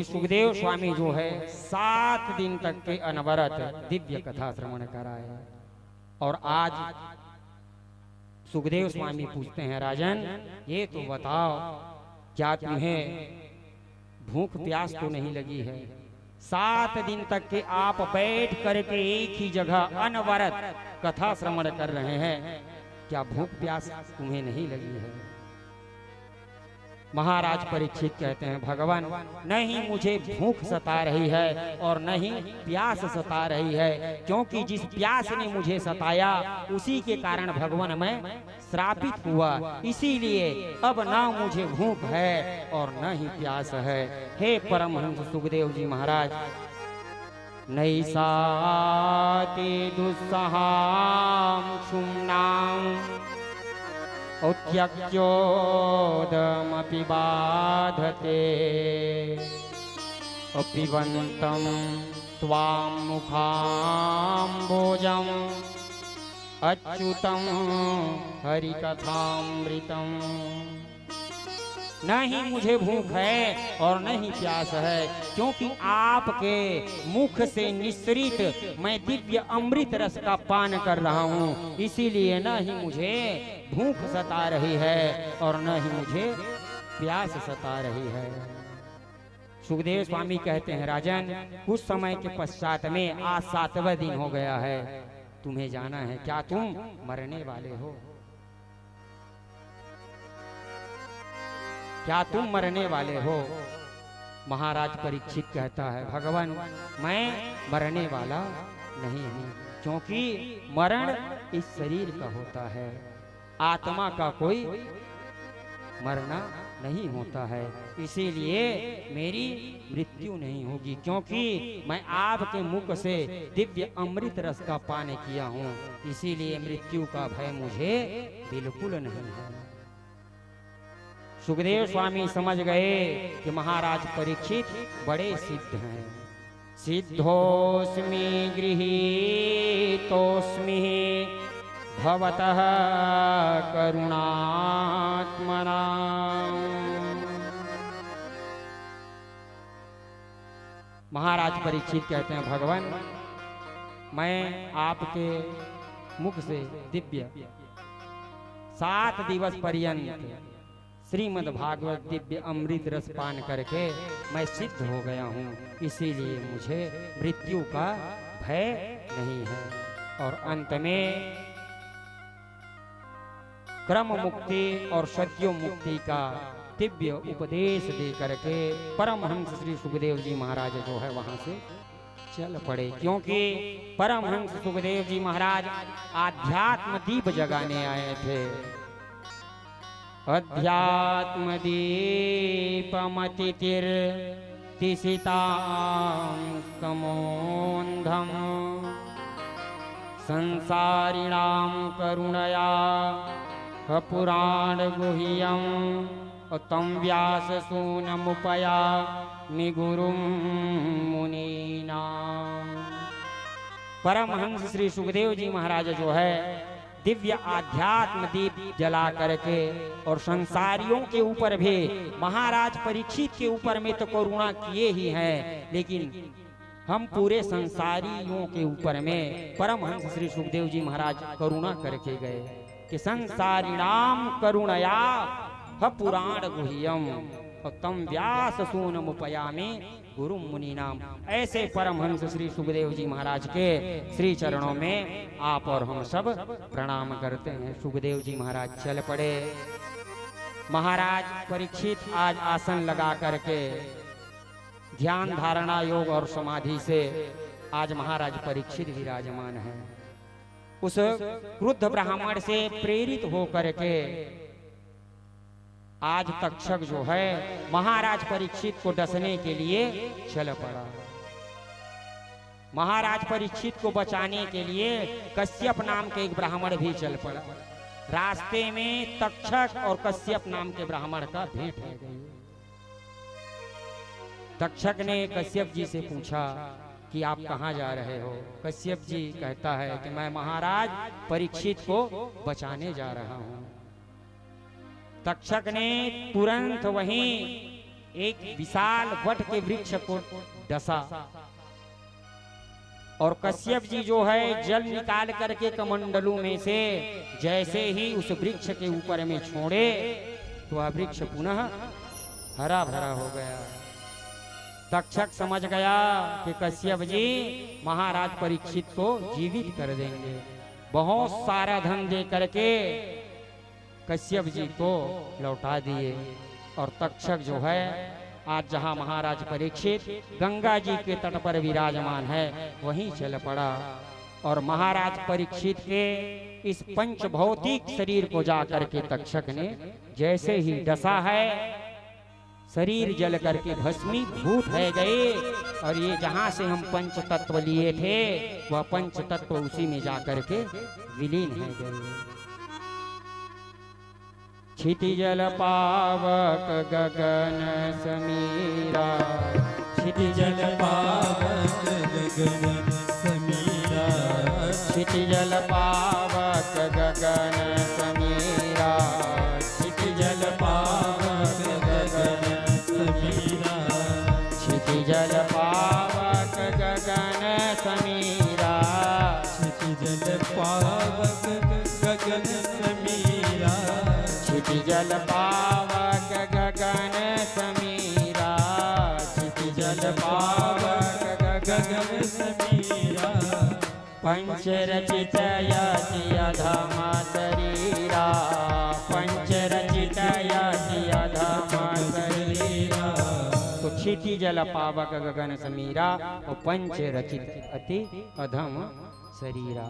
सुखदेव स्वामी जो है 7 दिन तक के अनवरत दिव्य कथा श्रवण कराए। और आज सुखदेव स्वामी पूछते हैं, राजन ये तो बताओ, क्या तुम्हें भूख प्यास तो नहीं लगी है? 7 दिन तक के आप बैठ करके एक ही जगह अनवरत कथा श्रवण कर रहे हैं, क्या भूख प्यास तुम्हें नहीं लगी है? महाराज परीक्षित कहते हैं, भगवान नहीं मुझे भूख सता रही है और नहीं प्यास सता रही है, क्योंकि जिस प्यास ने मुझे सताया उसी के कारण भगवान मैं श्रापित हुआ, इसीलिए अब ना मुझे भूख है और न ही प्यास है। हे परमहंस सुखदेव जी महाराज, नैसाते दुस्सहां क्षुम्नां औत्यक्योदमपि बाधते अपिबन्तं त्वां मुखाम्बोजम् अच्युतं हरिकथामृतम्। नहीं मुझे भूख है और नहीं प्यास है, क्योंकि आपके मुख से निस्सृत मैं दिव्य अमृत रस का पान कर रहा हूँ, इसीलिए न ही मुझे भूख सता रही है और न ही मुझे प्यास सता रही है। सुखदेव स्वामी कहते हैं, राजन कुछ समय के पश्चात में आज 7वां दिन हो गया है, तुम्हें जाना है, क्या तुम मरने वाले हो? क्या तुम मरने वाले हो? महाराज परीक्षित कहता है, भगवान मैं मरने वाला नहीं हूँ, क्योंकि मरण इस शरीर का होता है, आत्मा का कोई मरना नहीं होता है, इसीलिए मेरी मृत्यु नहीं होगी, क्योंकि मैं आपके मुख से दिव्य अमृत रस का पान किया हूँ, इसीलिए मृत्यु का भय मुझे बिल्कुल नहीं है। सुखदेव स्वामी समझ गए कि महाराज परीक्षित बड़े सिद्ध हैं। सिद्धोस्मि गृहीतोस्मि भवतः करुणात्मना। महाराज परीक्षित कहते हैं, भगवान मैं आपके मुख से दिव्य 7 दिवस पर्यंत श्रीमद् भागवत दिव्य अमृत रस पान करके मैं सिद्ध हो गया हूँ, इसीलिए मुझे मृत्यु का भय नहीं है। और अंत में क्रम मुक्ति और सद्यो मुक्ति का दिव्य उपदेश दे करके परमहंस श्री सुखदेव जी महाराज जो है वहां से चल पड़े, क्योंकि परमहंस सुखदेव जी महाराज आध्यात्म दीप जगाने आए थे। अध्यात्म दीपमतिर्तिसितां कमोन्धं संसारिणां करुणया पुराण गुह्यं तं व्याससूनमुपयामि गुरुं मुनीनां। परमहंस श्री सुखदेव जी महाराज जो है दिव्य आध्यात्म दीप जला करके और संसारियों के ऊपर भी महाराज परीक्षित के ऊपर में तो करुणा किए ही हैं, लेकिन हम पूरे संसारियों के ऊपर में परमहंस श्री सुखदेव जी महाराज करुणा करके गए कि संसारिणाम करुणया पुराण गुह्यम तम व्यास सूनमुपयामि गुरु मुनि नाम। ऐसे परमहंस श्री सुखदेव जी महाराज के श्री चरणों में आप और हम सब प्रणाम करते हैं। सुखदेव जी महाराज चल पड़े। महाराज परीक्षित आज आसन लगा करके ध्यान धारणा योग और समाधि से आज महाराज परीक्षित विराजमान है। उस क्रुद्ध ब्राह्मण से प्रेरित होकर के आज तक्षक जो है महाराज परीक्षित को डसने के लिए चल पड़ा। महाराज परीक्षित को बचाने के लिए कश्यप नाम के एक ब्राह्मण भी चल पड़ा। रास्ते में तक्षक और कश्यप नाम के ब्राह्मण का भेंट हो गई। तक्षक ने कश्यप जी से पूछा कि आप कहाँ जा रहे हो? कश्यप जी कहता है कि मैं महाराज परीक्षित को बचाने जा रहा हूँ। तक्षक ने तुरंत वहीं एक विशाल वट के वृक्ष को डसा और कश्यप जी जो है जल निकाल करके कमंडलू में से जैसे ही उस वृक्ष के ऊपर में छोड़े तो वह वृक्ष पुनः हरा भरा हो गया। तक्षक समझ गया कि कश्यप जी महाराज परीक्षित को जीवित कर देंगे। बहुत सारा धन दे करके कश्यप जी को लौटा दिए और तक्षक जो है आज जहां महाराज परीक्षित गंगा जी के तट पर विराजमान है वहीं चल पड़ा और महाराज परीक्षित के इस पंच भौतिक शरीर को जाकर के तक्षक ने जैसे ही डसा है शरीर जल करके भस्मीभूत है गए और ये जहां से हम पंच तत्व लिए थे वह पंच तत्व उसी में जाकर के विलीन है गए। क्षितिजल पावक गगन समीरा, क्षितिजल पावक गगन समीरा, क्षितिजल पावक गगन समीरा, क्षितिजल पावक गगन समीरा, क्षितिजल पावक गगन समीरा, क्षितिजल पावक गगन समीरा, क्षितिजल पावक गगन समीरा, क्षितिजल पावक गगन समीरा, पंचरचित यति अधम शरीरा, पंचरचित यति अधम शरीरा। तो क्षितिजल पावक गगन समीरा और पंचरचित अति अधम शरीरा।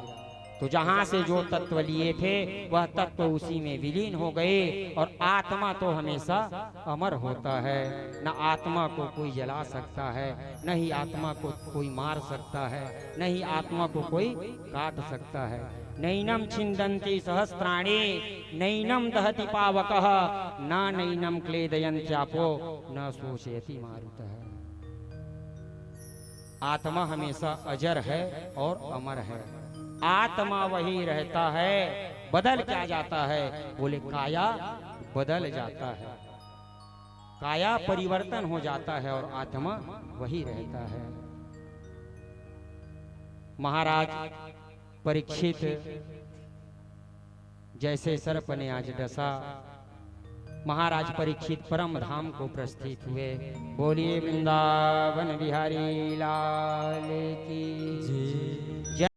तो जहां से जो तत्व लिए थे वह तत्व उसी में विलीन हो गए और आत्मा तो हमेशा अमर होता है। न आत्मा को कोई जला सकता है, न ही आत्मा को कोई मार सकता है, न ही आत्मा को कोई काट सकता है। नैनम छिंदन्ति सहस्राणि नैनम दहति पावकः न नैनम क्लेदयन्त्यापो न शोषयति मारुतः। आत्मा हमेशा अजर है और अमर है। आत्मा वही रहता है, बदल क्या जाता है? बोले काया बदल जाता है, काया परिवर्तन हो जाता है और आत्मा वही रहता है। महाराज परीक्षित जैसे सर्प ने आज डसा, महाराज परीक्षित परम धाम को प्रस्थित हुए। बोलिए वृंदावन बिहारी लाल की जय।